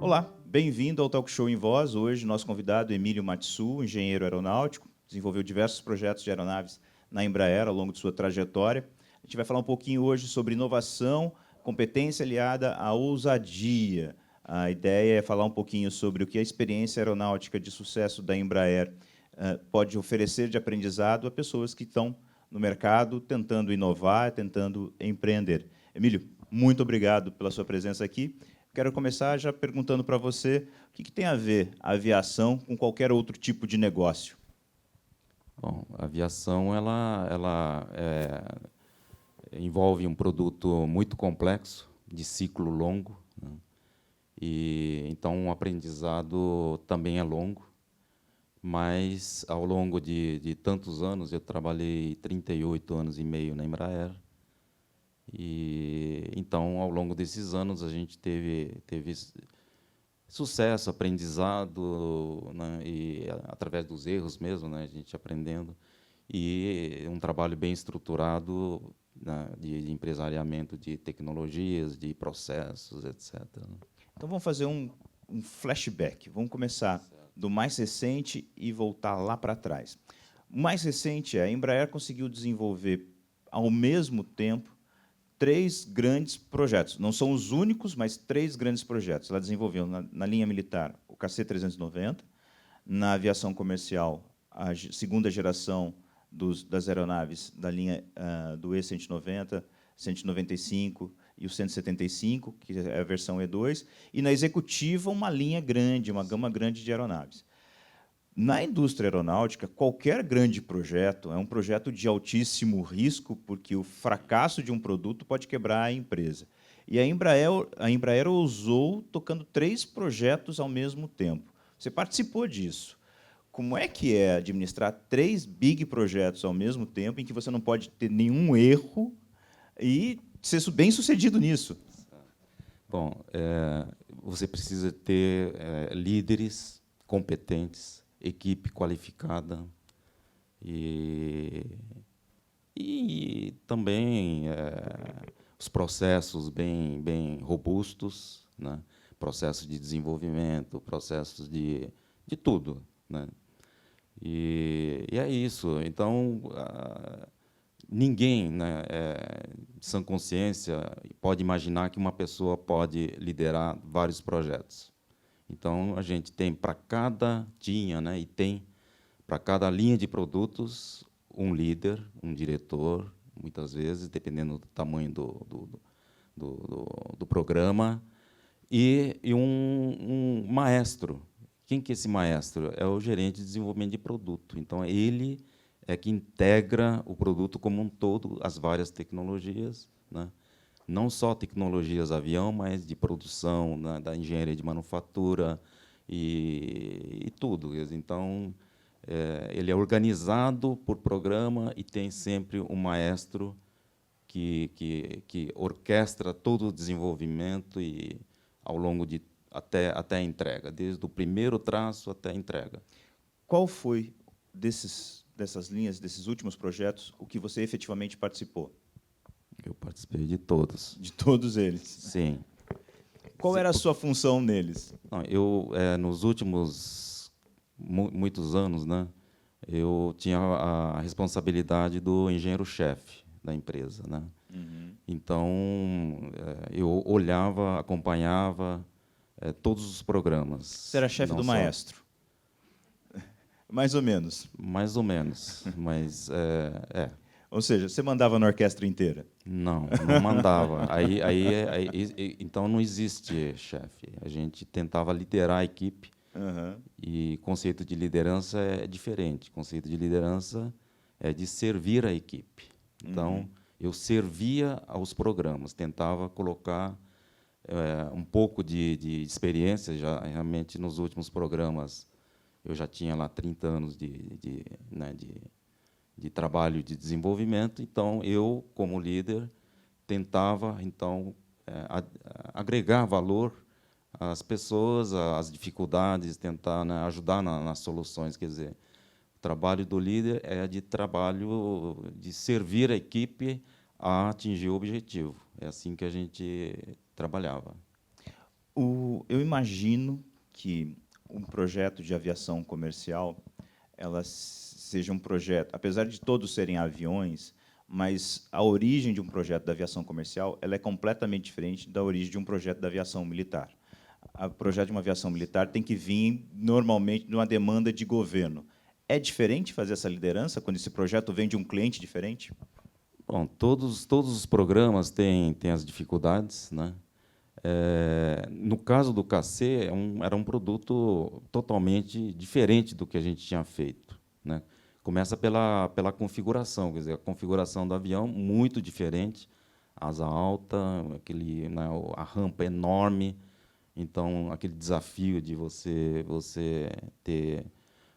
Olá, bem-vindo ao Talk Show em Voz. Hoje, nosso convidado Emílio Matsu, engenheiro aeronáutico, desenvolveu diversos projetos de aeronaves na Embraer ao longo de sua trajetória. A gente vai falar um pouquinho hoje sobre inovação, competência aliada à ousadia. A ideia é falar um pouquinho sobre o que a experiência aeronáutica de sucesso da Embraer pode oferecer de aprendizado a pessoas que estão no mercado tentando inovar, tentando empreender. Emílio, muito obrigado pela sua presença aqui. Quero começar já perguntando para você o que tem a ver a aviação com qualquer outro tipo de negócio. Bom, a aviação envolve um produto muito complexo, de ciclo longo, né? E então o aprendizado também é longo, mas ao longo de tantos anos, eu trabalhei 38 anos e meio na Embraer, e então ao longo desses anos a gente teve sucesso, aprendizado, né, e através dos erros mesmo, né, a gente aprendendo, e um trabalho bem estruturado, né, de empresariamento de tecnologias, de processos, etc. Então vamos fazer um flashback. Vamos começar do mais recente e voltar lá para trás. O mais recente é a Embraer conseguiu desenvolver ao mesmo tempo 3 grandes projetos. Não são os únicos, mas 3 grandes projetos. Ela desenvolveu na linha militar o KC-390, na aviação comercial a segunda geração das aeronaves da linha do E190, 195 e o 175, que é a versão E2, e na executiva uma linha grande, uma gama grande de aeronaves. Na indústria aeronáutica, qualquer grande projeto é um projeto de altíssimo risco, porque o fracasso de um produto pode quebrar a empresa. E a Embraer ousou tocando 3 projetos ao mesmo tempo. Você participou disso. Como é que é administrar 3 big projetos ao mesmo tempo, em que você não pode ter nenhum erro e ser bem-sucedido nisso? Bom, você precisa ter líderes competentes, equipe qualificada e, e também os processos bem robustos, né? Processos de desenvolvimento, processos de tudo, né? E é isso. Então, ninguém, né, de sã consciência, pode imaginar que uma pessoa pode liderar vários projetos. Então, a gente tem para cada tinha, né, e tem para cada linha de produtos um líder, um diretor, muitas vezes, dependendo do tamanho do programa, e um maestro. Quem que é esse maestro? É o gerente de desenvolvimento de produto. Então, ele é que integra o produto como um todo, as várias tecnologias, né? Não só tecnologias avião, mas de produção, né, da engenharia de manufatura e tudo. Então, ele é organizado por programa e tem sempre um maestro que orquestra todo o desenvolvimento e ao longo de até a entrega, desde o primeiro traço até a entrega. Qual foi dessas linhas, desses últimos projetos, o que você efetivamente participou? Eu participei de todos. De todos eles. Sim. Qual era a sua função neles? Não, nos últimos muitos anos, né, eu tinha a responsabilidade do engenheiro-chefe da empresa, né? Uhum. Então, eu olhava, acompanhava todos os programas. Você era chefe não do só- maestro? Mais ou menos. Mais ou menos, mas Ou seja, você mandava na orquestra inteira? não mandava. Então não existe chefe. A gente tentava liderar a equipe. Uhum. E conceito de liderança é diferente. Conceito de liderança é de servir a equipe. Então, eu servia aos programas, tentava colocar um pouco de experiência. Já realmente nos últimos programas eu já tinha lá 30 anos né, de trabalho de desenvolvimento. Então, eu, como líder, tentava então agregar valor às pessoas, às dificuldades, tentar, né, ajudar nas soluções. Quer dizer, o trabalho do líder é de trabalho de servir a equipe a atingir o objetivo. É assim que a gente trabalhava. Eu imagino que um projeto de aviação comercial ela seja um projeto, apesar de todos serem aviões, mas a origem de um projeto da aviação comercial ela é completamente diferente da origem de um projeto da aviação militar. O projeto de uma aviação militar tem que vir, normalmente, de uma demanda de governo. É diferente fazer essa liderança quando esse projeto vem de um cliente diferente? Bom, todos os programas têm as dificuldades, né? No caso do KC, era um produto totalmente diferente do que a gente tinha feito, né? Começa pela configuração, quer dizer, a configuração do avião muito diferente, asa alta, né, a rampa enorme, então aquele desafio de você ter,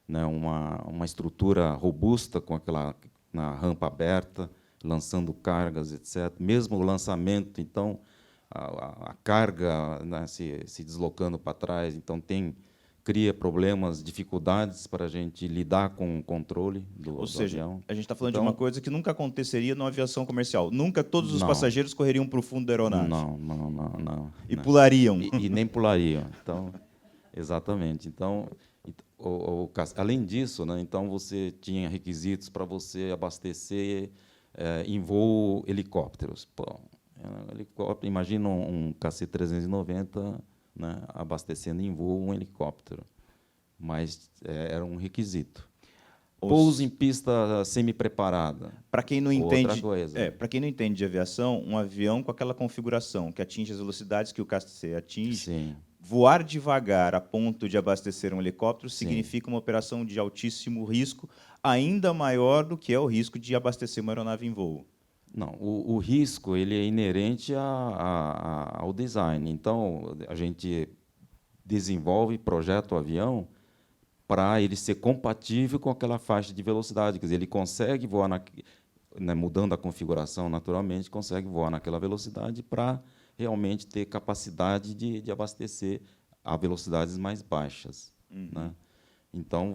né, uma estrutura robusta com aquela na rampa aberta, lançando cargas, etc. Mesmo o lançamento, então a carga, né, se deslocando para trás, então cria problemas, dificuldades para a gente lidar com o controle Ou do seja, avião. a gente está falando de uma Então, coisa que nunca aconteceria numa aviação comercial. Nunca todos os não, passageiros correriam para o fundo da aeronave e não. pulariam. E nem pulariam. Então, exatamente. Então, além disso, né, então você tinha requisitos para você abastecer em voo helicópteros. Pô, helicóptero, imagina um KC-390, né, abastecendo em voo um helicóptero, mas era um requisito. Pouso em pista semi-preparada. Para quem não Outra entende, coisa. para quem não entende de aviação, um avião com aquela configuração que atinge as velocidades que o KC atinge, Sim, voar devagar a ponto de abastecer um helicóptero sim. significa uma operação de altíssimo risco, ainda maior do que é o risco de abastecer uma aeronave em voo. Não, o risco ele é inerente ao design. Então, a gente desenvolve, projeta o avião para ele ser compatível com aquela faixa de velocidade. Quer dizer, ele consegue voar, né, mudando a configuração naturalmente, consegue voar naquela velocidade para realmente ter capacidade de abastecer a velocidades mais baixas. Né? Então,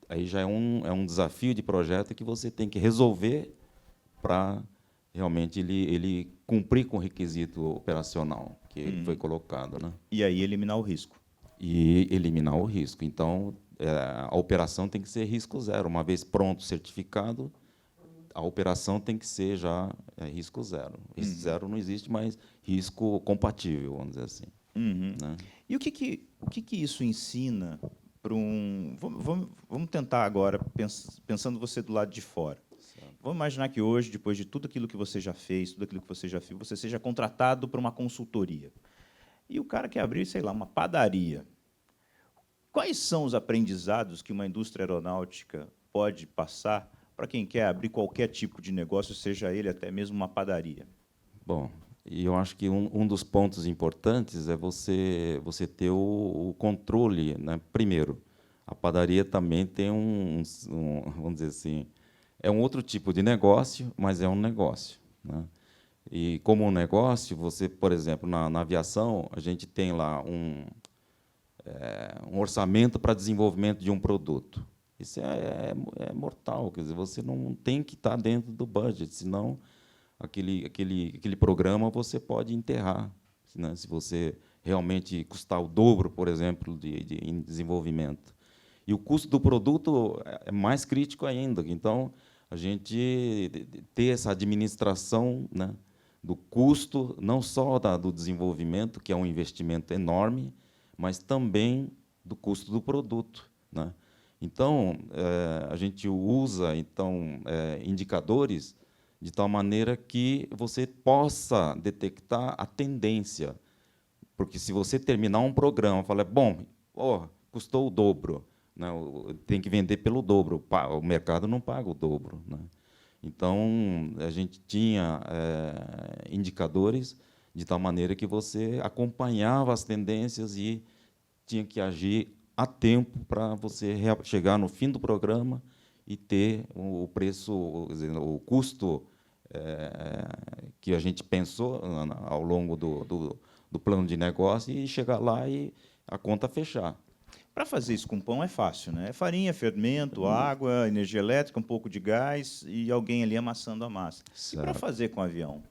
aí já é um desafio de projeto que você tem que resolver para realmente ele cumprir com o requisito operacional que foi colocado, né? E aí eliminar o risco. E eliminar o risco. Então, a operação tem que ser risco zero. Uma vez pronto, certificado, a operação tem que ser já risco zero. Risco zero não existe, mas risco compatível, vamos dizer assim. Né? E o que isso ensina para um... Vamos tentar agora, pensando você do lado de fora. Vamos imaginar que hoje, depois de tudo aquilo que você já fez, tudo aquilo que você já viu, você seja contratado para uma consultoria. E o cara quer abrir, sei lá, uma padaria. Quais são os aprendizados que uma indústria aeronáutica pode passar para quem quer abrir qualquer tipo de negócio, seja ele até mesmo uma padaria? Bom, e eu acho que um dos pontos importantes é você ter o controle, né? Primeiro, a padaria também tem vamos dizer assim, é um outro tipo de negócio, mas é um negócio, né? E como um negócio, você, por exemplo, na aviação, a gente tem lá um orçamento para desenvolvimento de um produto. Isso é mortal, quer dizer, você não tem que estar dentro do budget, senão aquele programa você pode enterrar, né, se você realmente custar o dobro, por exemplo, em desenvolvimento. E o custo do produto é mais crítico ainda. Então, a gente ter essa administração, né, do custo, não só do desenvolvimento, que é um investimento enorme, mas também do custo do produto, né? Então, a gente usa indicadores de tal maneira que você possa detectar a tendência. Porque se você terminar um programa e falar, bom, custou o dobro, né, tem que vender pelo dobro, o mercado não paga o dobro, né? Então, a gente tinha indicadores de tal maneira que você acompanhava as tendências e tinha que agir a tempo para você chegar no fim do programa e ter o preço, quer dizer, o custo que a gente pensou ao longo do plano de negócio e chegar lá e a conta fechar. Para fazer isso com pão é fácil, né? É farinha, fermento, água, energia elétrica, um pouco de gás e alguém ali amassando a massa. E para Certo. fazer com avião?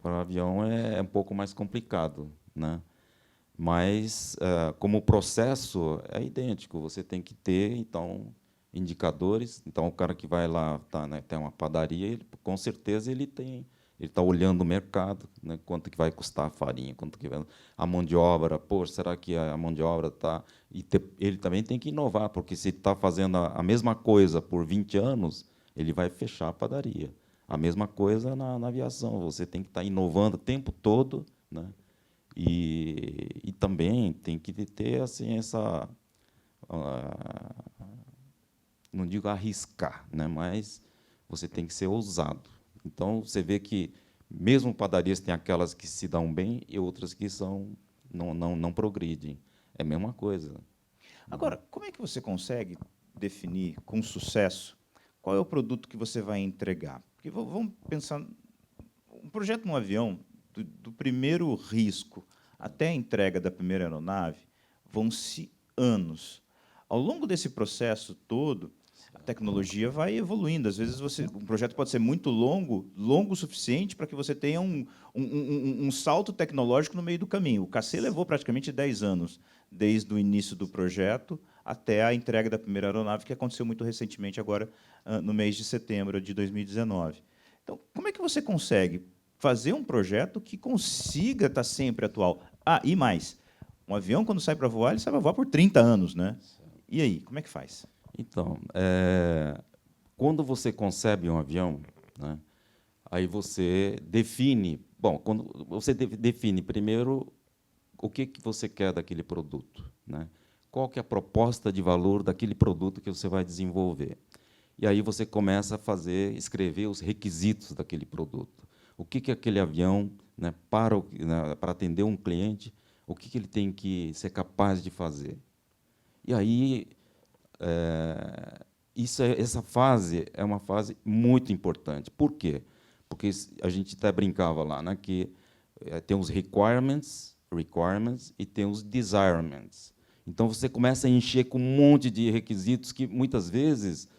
Para o avião é um pouco mais complicado, né? Mas, como o processo é idêntico, você tem que ter, então, indicadores. Então, o cara que vai lá, tá, né, tem uma padaria, com certeza ele está olhando o mercado, né, quanto que vai custar a farinha, quanto que vai, a mão de obra. Pô, será que a mão de obra está... Ele também tem que inovar, porque se ele está fazendo a mesma coisa por 20 anos, ele vai fechar a padaria. A mesma coisa na aviação, você tem que estar inovando o tempo todo, né? E também tem que ter assim essa, não digo arriscar, né, mas você tem que ser ousado. Então você vê que mesmo padarias tem aquelas que se dão bem e outras que não progridem. É a mesma coisa. Agora, como é que você consegue definir com sucesso qual é o produto que você vai entregar? Porque vamos pensar, um projeto no avião, do primeiro risco até a entrega da primeira aeronave, vão-se anos. Ao longo desse processo todo, a tecnologia vai evoluindo. Às vezes, um projeto pode ser muito longo, longo o suficiente para que você tenha um salto tecnológico no meio do caminho. O KC levou praticamente 10 anos, desde o início do projeto até a entrega da primeira aeronave, que aconteceu muito recentemente, agora no mês de setembro de 2019. Então, como é que você consegue fazer um projeto que consiga estar sempre atual? Ah, e mais, um avião, quando sai para voar, ele sai para voar por 30 anos, né? E aí, como é que faz? Então, quando você concebe um avião, né, aí você define... Bom, quando você define primeiro o que você quer daquele produto, né? Qual que é a proposta de valor daquele produto que você vai desenvolver. E aí você começa a escrever os requisitos daquele produto. O que aquele avião, né, para atender um cliente, o que ele tem que ser capaz de fazer. E aí, essa fase é uma fase muito importante. Por quê? Porque a gente até brincava lá, né, que tem os requirements e tem os desirements. Então, você começa a encher com um monte de requisitos que, muitas vezes,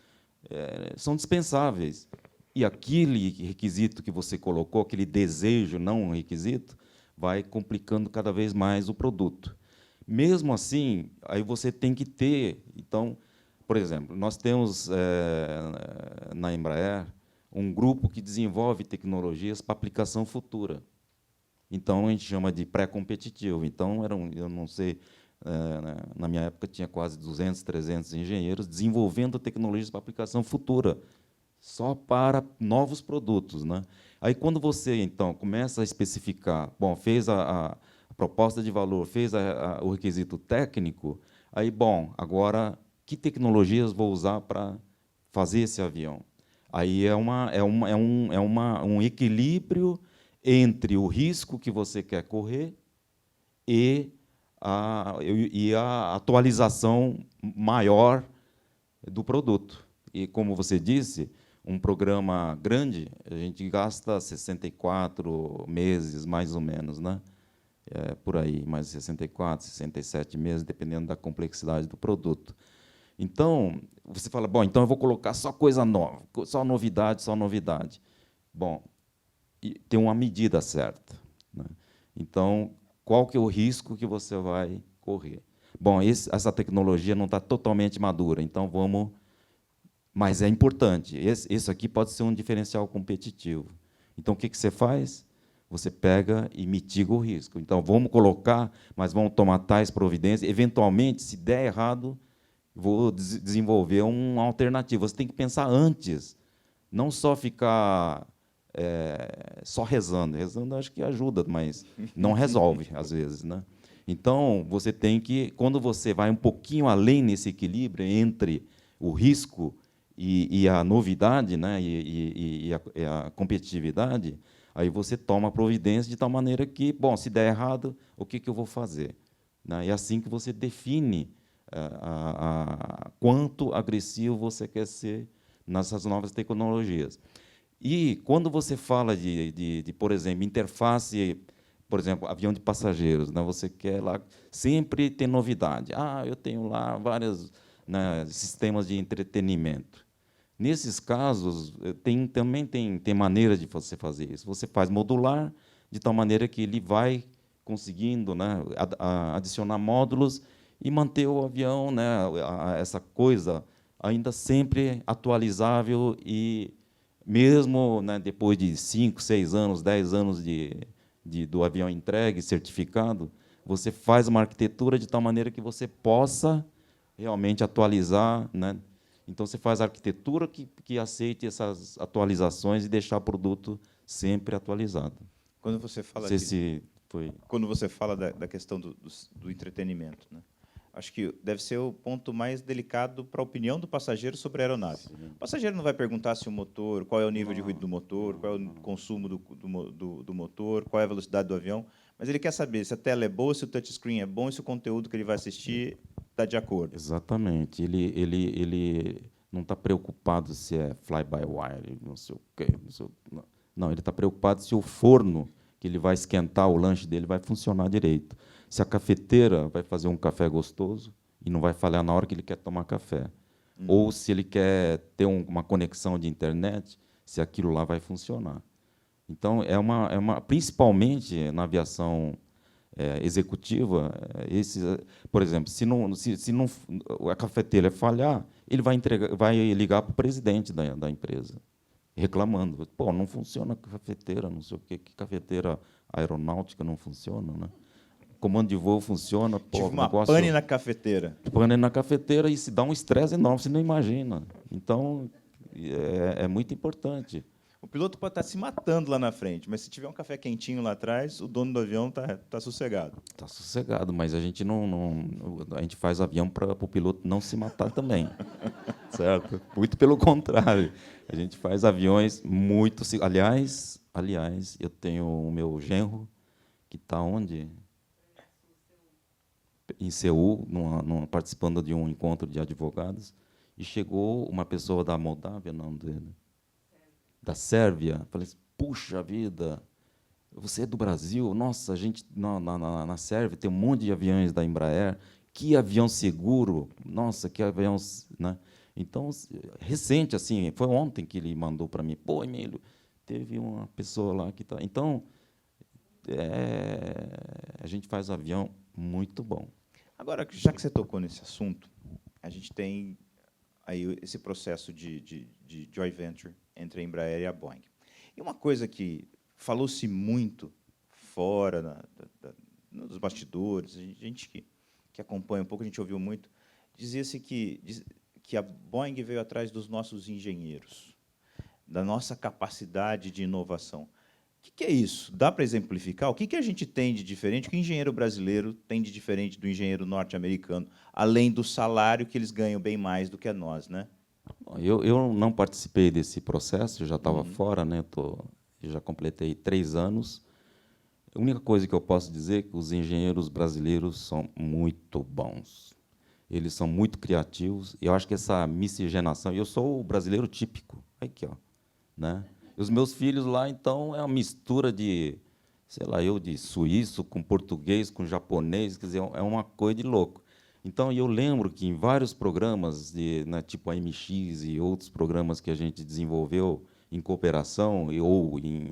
são dispensáveis. E aquele requisito que você colocou, aquele desejo, não um requisito, vai complicando cada vez mais o produto. Mesmo assim, aí você tem que ter... Então, por exemplo, nós temos, na Embraer, um grupo que desenvolve tecnologias para aplicação futura. Então, a gente chama de pré-competitivo. Então, eu não sei, na minha época, tinha quase 200, 300 engenheiros desenvolvendo tecnologias para aplicação futura, só para novos produtos, né? Aí, quando você, então, começa a especificar, bom, fez a proposta de valor, fez o requisito técnico, aí, bom, agora, que tecnologias vou usar para fazer esse avião? Aí é um equilíbrio entre o risco que você quer correr e a atualização maior do produto. E, como você disse, um programa grande, a gente gasta 64 meses, mais ou menos, né? Por aí, mais 64, 67 meses, dependendo da complexidade do produto. Então, você fala, bom, então eu vou colocar só coisa nova, só novidade, só novidade. Bom, tem uma medida certa, né? Então, qual que é o risco que você vai correr? Bom, essa tecnologia não está totalmente madura, então vamos... Mas é importante. Esse aqui pode ser um diferencial competitivo. Então, o que você faz? Você pega e mitiga o risco. Então, vamos colocar, mas vamos tomar tais providências. Eventualmente, se der errado, vou desenvolver uma alternativa. Você tem que pensar antes, não só ficar só rezando. Rezando, acho que ajuda, mas não resolve, às vezes, né? Então, você tem que, quando você vai um pouquinho além nesse equilíbrio entre o risco e a novidade, né, e a competitividade, aí você toma providência de tal maneira que, bom, se der errado, o que eu vou fazer? Né? É assim que você define quanto agressivo você quer ser nessas novas tecnologias. E, quando você fala por exemplo, interface, por exemplo, avião de passageiros, né, você quer lá sempre ter novidade. Ah, eu tenho lá vários, né, sistemas de entretenimento. Nesses casos, também tem maneira de você fazer isso. Você faz modular, de tal maneira que ele vai conseguindo, né, adicionar módulos e manter o avião, né, essa coisa ainda sempre atualizável e mesmo, né, depois de 5, 6 anos, 10 anos do avião entregue, certificado, você faz uma arquitetura de tal maneira que você possa realmente atualizar, né? Então, você faz a arquitetura que aceite essas atualizações e deixar o produto sempre atualizado. Quando você fala Não sei de, se foi... quando você fala da questão do entretenimento, né? Acho que deve ser o ponto mais delicado para a opinião do passageiro sobre a aeronave. O passageiro não vai perguntar se o motor, qual é o nível de ruído do motor, qual é o consumo do motor, qual é a velocidade do avião, mas ele quer saber se a tela é boa, se o touchscreen é bom e se o conteúdo que ele vai assistir está de acordo. Exatamente. Ele não está preocupado se é fly-by-wire, não sei o quê. Não, ele está preocupado se o forno que ele vai esquentar o lanche dele vai funcionar direito. Se a cafeteira vai fazer um café gostoso e não vai falhar na hora que ele quer tomar café. Ou se ele quer ter uma conexão de internet, se aquilo lá vai funcionar. Então, principalmente na aviação executiva, por exemplo, se não a cafeteira falhar, ele vai ligar para o presidente da empresa, reclamando. Pô, não funciona a cafeteira, não sei o quê, que cafeteira aeronáutica não funciona, né? Comando de voo funciona. Pô, Tive uma negócio, pane na cafeteira. pane na cafeteira e se dá um estresse enorme, você não imagina. Então, é muito importante. O piloto pode estar se matando lá na frente, mas se tiver um café quentinho lá atrás, o dono do avião tá sossegado. Está sossegado, mas a gente a gente faz avião para o piloto não se matar também, certo? Muito pelo contrário, a gente faz aviões muito. Aliás, eu tenho o meu genro que está onde? Em Seul, participando de um encontro de advogados, e chegou uma pessoa da Moldávia, não dele, da Sérvia. Falei assim, puxa vida, você é do Brasil? Nossa, a gente na Sérvia tem um monte de aviões da Embraer. Que avião seguro! Nossa, que avião, né? Então, recente, assim, foi ontem que ele mandou para mim. Pô, Emílio, teve uma pessoa lá que está. Então, a gente faz avião muito bom. Agora, já que você tocou nesse assunto, a gente tem aí esse processo de joint venture entre a Embraer e a Boeing. E uma coisa que falou-se muito fora nos bastidores, a gente que acompanha um pouco, a gente ouviu muito, dizia-se que a Boeing veio atrás dos nossos engenheiros, da nossa capacidade de inovação. O que é isso? Dá para exemplificar? O que a gente tem de diferente? O que o engenheiro brasileiro tem de diferente do engenheiro norte-americano, além do salário que eles ganham bem mais do que nós, né? Eu não participei desse processo, eu já estava fora, né? Eu já completei 3 anos. A única coisa que eu posso dizer é que os engenheiros brasileiros são muito bons. Eles são muito criativos. E eu acho que essa miscigenação... Eu sou o brasileiro típico. Aqui, ó, né? Os meus filhos lá, então, é uma mistura de, sei lá, de suíço com português, com japonês, quer dizer, é uma coisa de louco. Então, eu lembro que em vários programas, né, tipo a MX e outros programas que a gente desenvolveu em cooperação ou em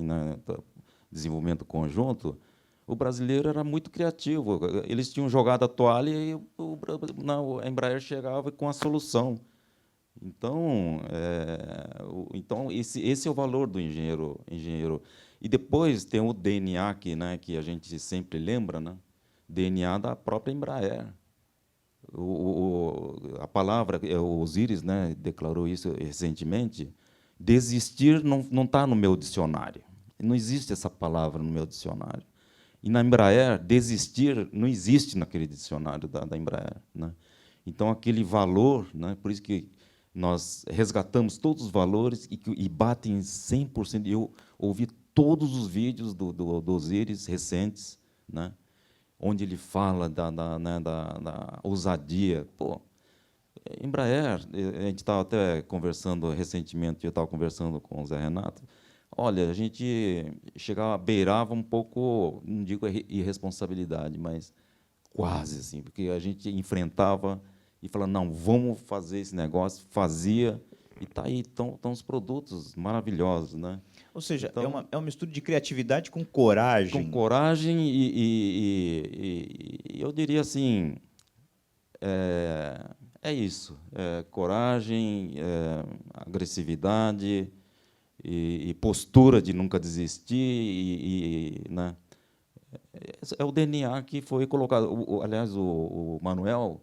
desenvolvimento conjunto, o brasileiro era muito criativo. Eles tinham jogado a toalha e a Embraer chegava com a solução. Então, esse é o valor do engenheiro. E depois tem o DNA que a gente sempre lembra, né? DNA da própria Embraer. A palavra, o Osiris, né, declarou isso recentemente, desistir não está no meu dicionário. Não existe essa palavra no meu dicionário. E na Embraer, desistir não existe naquele dicionário da Embraer, né? Então, aquele valor, né, por isso que nós resgatamos todos os valores e batem 100%. Eu ouvi todos os vídeos do Osiris recentes, né, onde ele fala da ousadia. Pô, Embraer, a gente estava até conversando recentemente, eu estava conversando com o Zé Renato. Olha, a gente beirava um pouco, não digo irresponsabilidade, mas quase assim, porque a gente enfrentava e falava, não, vamos fazer esse negócio, fazia, e está aí, estão os produtos maravilhosos, né? Ou seja, Então, é uma mistura de criatividade com coragem. com coragem e eu diria assim, é isso, coragem, agressividade e postura de nunca desistir, né? É o DNA que foi colocado. Aliás, o Manuel,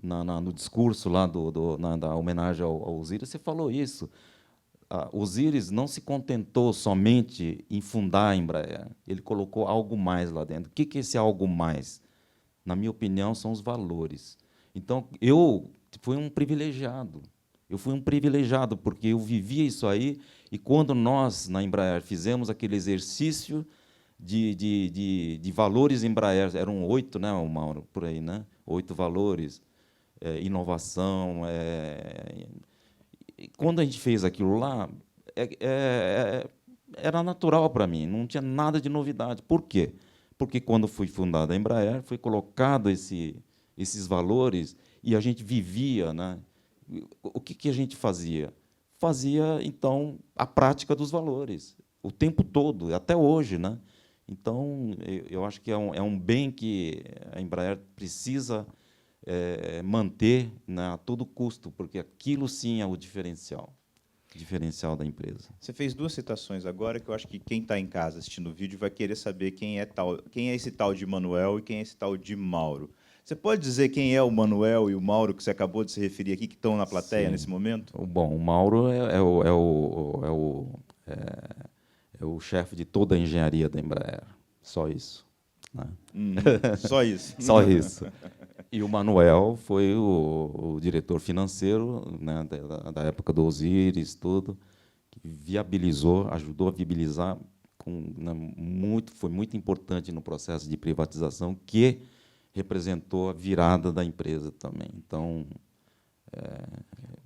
no discurso lá da homenagem ao Osíris, você falou isso. Osíris não se contentou somente em fundar a Embraer, ele colocou algo mais lá dentro. O que é esse algo mais? Na minha opinião, são os valores. Então, eu fui um privilegiado. Eu fui um privilegiado, porque eu vivia isso aí, e quando nós, na Embraer, fizemos aquele exercício de valores Embraer, eram 8, né, Mauro, por aí, né? 8 valores, inovação. Quando a gente fez aquilo lá, era natural para mim, não tinha nada de novidade. Por quê? Porque quando foi fundada a Embraer, foi colocado esses valores e a gente vivia, né? O que a gente fazia? Fazia, então, a prática dos valores, o tempo todo, até hoje, né? Então, eu acho que é um bem que a Embraer precisa manter, né, a todo custo, porque aquilo sim é o diferencial da empresa. Você fez 2 citações agora que eu acho que quem está em casa assistindo o vídeo vai querer saber quem é esse tal de Manuel e quem é esse tal de Mauro. Você pode dizer quem é o Manuel e o Mauro que você acabou de se referir aqui, que estão na plateia Sim. nesse momento? Bom, o Mauro é o chefe de toda a engenharia da Embraer, só isso, né? Só isso. Só isso. E o Manuel foi o diretor financeiro, né, da época do Osíris, tudo, que ajudou a viabilizar, né, foi muito importante no processo de privatização, que representou a virada da empresa também. Então,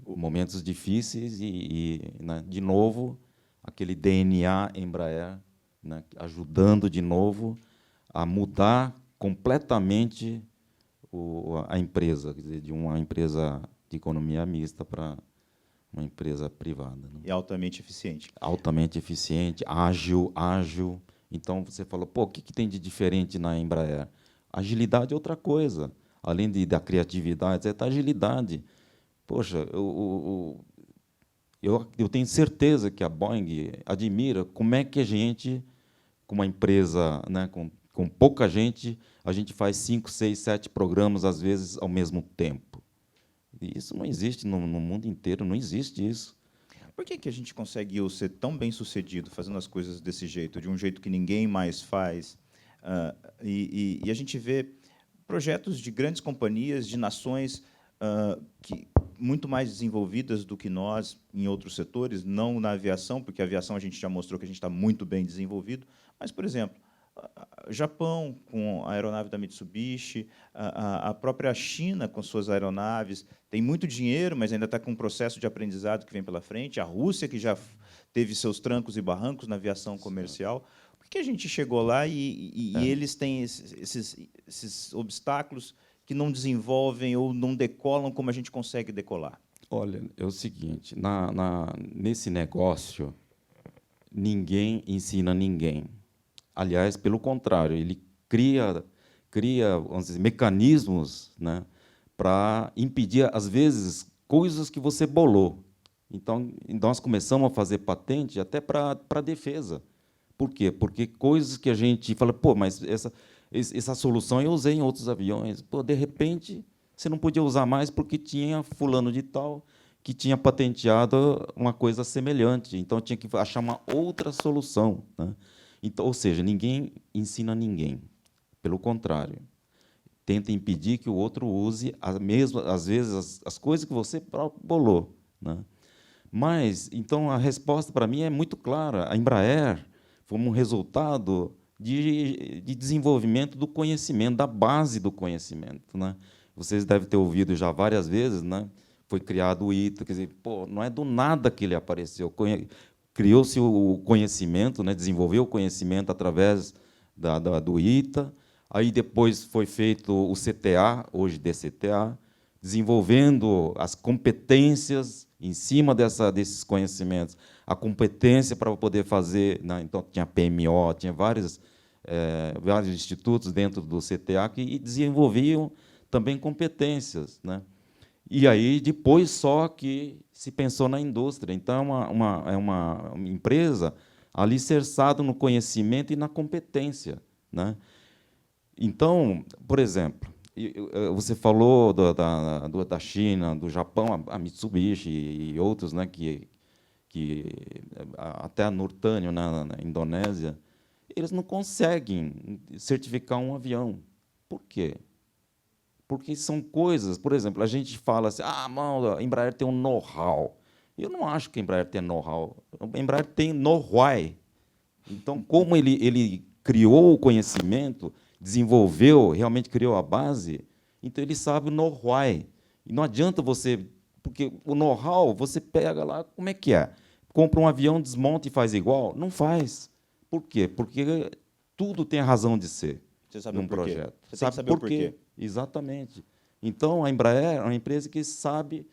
momentos difíceis né, de novo, aquele DNA Embraer, né, ajudando de novo a mudar completamente a empresa, quer dizer, de uma empresa de economia mista para uma empresa privada, né? E altamente eficiente. Altamente eficiente, ágil. Então, você falou, pô, o que tem de diferente na Embraer? Agilidade é outra coisa. Além da criatividade, é a agilidade. Poxa, eu tenho certeza que a Boeing admira como é que a gente, com uma empresa, né, com pouca gente, a gente faz 5, 6, 7 programas, às vezes, ao mesmo tempo. E isso não existe no mundo inteiro, não existe isso. Por que a gente conseguiu ser tão bem-sucedido fazendo as coisas desse jeito, de um jeito que ninguém mais faz? E a gente vê projetos de grandes companhias, de nações muito mais desenvolvidas do que nós em outros setores, não na aviação, porque a aviação a gente já mostrou que a gente está muito bem desenvolvido, mas, por exemplo, Japão, com a aeronave da Mitsubishi, a própria China, com suas aeronaves, tem muito dinheiro, mas ainda está com um processo de aprendizado que vem pela frente, a Rússia, que já teve seus trancos e barrancos na aviação comercial. Por que a gente chegou lá e eles têm esses obstáculos que não desenvolvem ou não decolam como a gente consegue decolar? Olha, é o seguinte, nesse negócio, ninguém ensina ninguém. Aliás, pelo contrário, ele cria vamos dizer, mecanismos, né, para impedir, às vezes, coisas que você bolou. Então, nós começamos a fazer patente até para defesa. Por quê? Porque coisas que a gente fala, pô, mas essa solução eu usei em outros aviões. Pô, de repente, você não podia usar mais porque tinha fulano de tal que tinha patenteado uma coisa semelhante. Então, tinha que achar uma outra solução, né? Então, ou seja, ninguém ensina ninguém. Pelo contrário, tenta impedir que o outro use às vezes, as coisas que você próprio bolou, né? Mas, então, a resposta para mim é muito clara. A Embraer foi um resultado de desenvolvimento do conhecimento, da base do conhecimento, né? Vocês devem ter ouvido já várias vezes, né? Foi criado o ITA, quer dizer, pô, não é do nada que ele apareceu. Criou-se o conhecimento, né? Desenvolveu o conhecimento através do ITA. Aí depois foi feito o CTA, hoje DCTA, desenvolvendo as competências Em cima desses conhecimentos, a competência para poder fazer, né? Então, tinha PMO, tinha vários institutos dentro do CTA que desenvolviam também competências, né? E aí, depois, só que se pensou na indústria. Então, é uma empresa alicerçada no conhecimento e na competência, né? Então, por exemplo, você falou da China, do Japão, a Mitsubishi e outros, né, que até a Nurtânio, né, na Indonésia, eles não conseguem certificar um avião. Por quê? Porque são coisas, por exemplo, a gente fala assim, não, a Embraer tem um know-how. Eu não acho que a Embraer tem know-how. A Embraer tem know-why. Então, como ele criou o conhecimento, desenvolveu, realmente criou a base, então ele sabe o know-why. E não adianta você... Porque o know-how, você pega lá, como é que é? Compra um avião, desmonta e faz igual? Não faz. Por quê? Porque tudo tem a razão de ser num projeto. Você tem que saber o porquê. Exatamente. Então, a Embraer é uma empresa que sabe,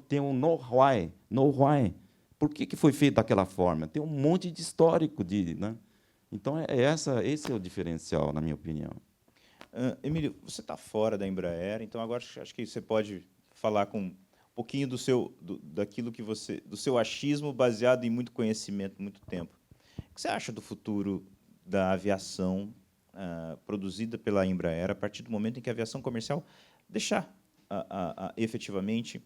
tem um know-why. Know-why. Por que foi feito daquela forma? Tem um monte de histórico, né? Então, esse é o diferencial, na minha opinião. Emílio, você está fora da Embraer, então agora acho que você pode falar com um pouquinho do seu achismo baseado em muito conhecimento, muito tempo. O que você acha do futuro da aviação produzida pela Embraer a partir do momento em que a aviação comercial deixar efetivamente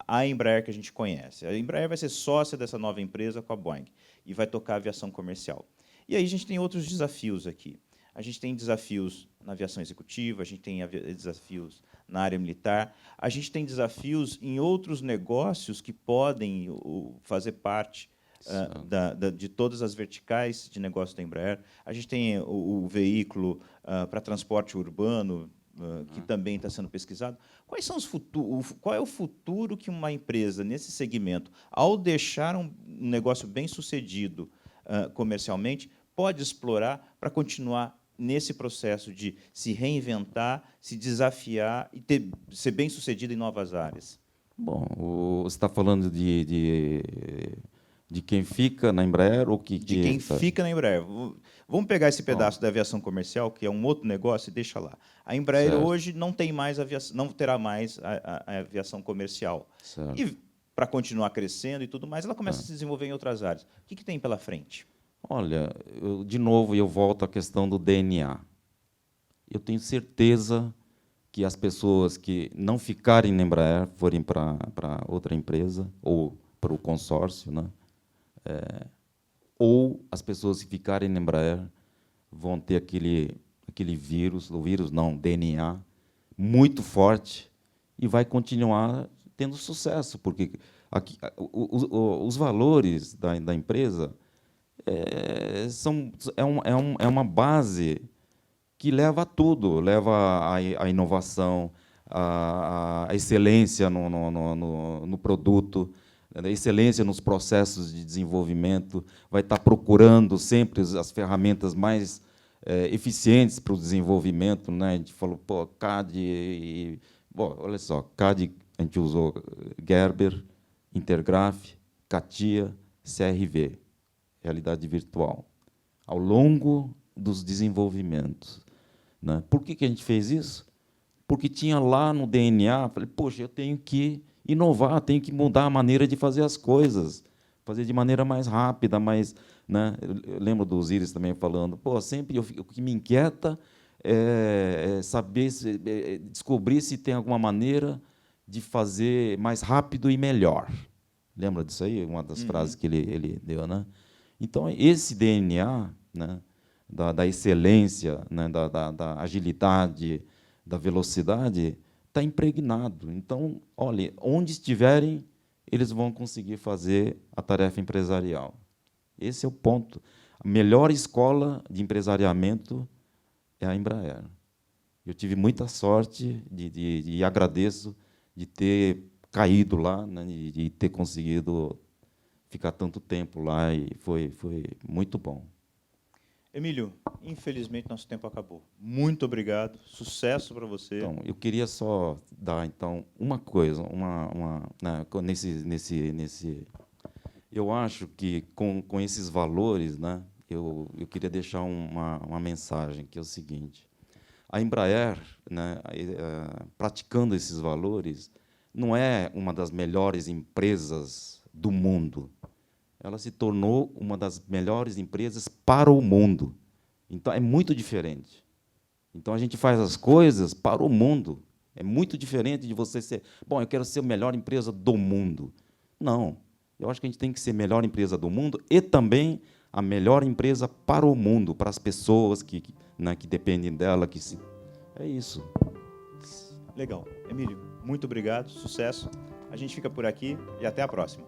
a Embraer que a gente conhece? A Embraer vai ser sócia dessa nova empresa com a Boeing e vai tocar a aviação comercial. E aí a gente tem outros desafios aqui. A gente tem desafios na aviação executiva, a gente tem desafios na área militar, a gente tem desafios em outros negócios que podem fazer parte de todas as verticais de negócio da Embraer. A gente tem o veículo para transporte urbano, que também está sendo pesquisado. Qual é o futuro que uma empresa nesse segmento, ao deixar um negócio bem sucedido comercialmente, pode explorar para continuar nesse processo de se reinventar, se desafiar e ser bem sucedido em novas áreas? Bom, você está falando de quem fica na Embraer ou de quem fica na Embraer. Vamos pegar esse pedaço da aviação comercial, que é um outro negócio, e deixa lá. A Embraer hoje não tem mais não terá mais a aviação comercial. Certo. E para continuar crescendo e tudo mais, ela começa a se desenvolver em outras áreas. O que tem pela frente? Olha, de novo, eu volto à questão do DNA. Eu tenho certeza que as pessoas que não ficarem na Embraer, forem para outra empresa, ou para o consórcio, né? Ou as pessoas que ficarem na Embraer vão ter aquele vírus, DNA, muito forte, e vai continuar tendo sucesso, porque aqui, os valores da empresa é uma base que leva a tudo, leva a inovação, a excelência no produto, a excelência nos processos de desenvolvimento, vai estar procurando sempre as ferramentas mais eficientes para o desenvolvimento, né? A gente falou, CAD, olha só, CAD a gente usou Gerber, Intergraph, CATIA, CRV, realidade virtual, ao longo dos desenvolvimentos, né? Por que a gente fez isso? Porque tinha lá no DNA, falei, poxa, eu tenho que inovar, tenho que mudar a maneira de fazer as coisas, fazer de maneira mais rápida, né? Eu lembro do Osiris também falando, sempre o que me inquieta é saber, descobrir se tem alguma maneira de fazer mais rápido e melhor. Lembra disso aí? Uma das frases que ele deu, né? Então, esse DNA, né, da excelência, né, da agilidade, da velocidade, está impregnado. Então, olha, onde estiverem, eles vão conseguir fazer a tarefa empresarial. Esse é o ponto. A melhor escola de empresariamento é a Embraer. Eu tive muita sorte e agradeço de ter caído lá, né, de ter conseguido ficar tanto tempo lá, e foi muito bom. Emílio, infelizmente nosso tempo acabou. Muito obrigado, sucesso para você. Então, eu queria só dar então uma coisa, né, eu acho que com esses valores, né, eu queria deixar uma mensagem que é o seguinte: a Embraer, né, praticando esses valores, não é uma das melhores empresas do mundo. Ela se tornou uma das melhores empresas para o mundo. Então, é muito diferente. Então, a gente faz as coisas para o mundo. É muito diferente de você ser, bom, eu quero ser a melhor empresa do mundo. Não. Eu acho que a gente tem que ser a melhor empresa do mundo e também a melhor empresa para o mundo, para as pessoas né, que dependem dela. É isso. Legal. Emílio, muito obrigado, sucesso. A gente fica por aqui e até a próxima.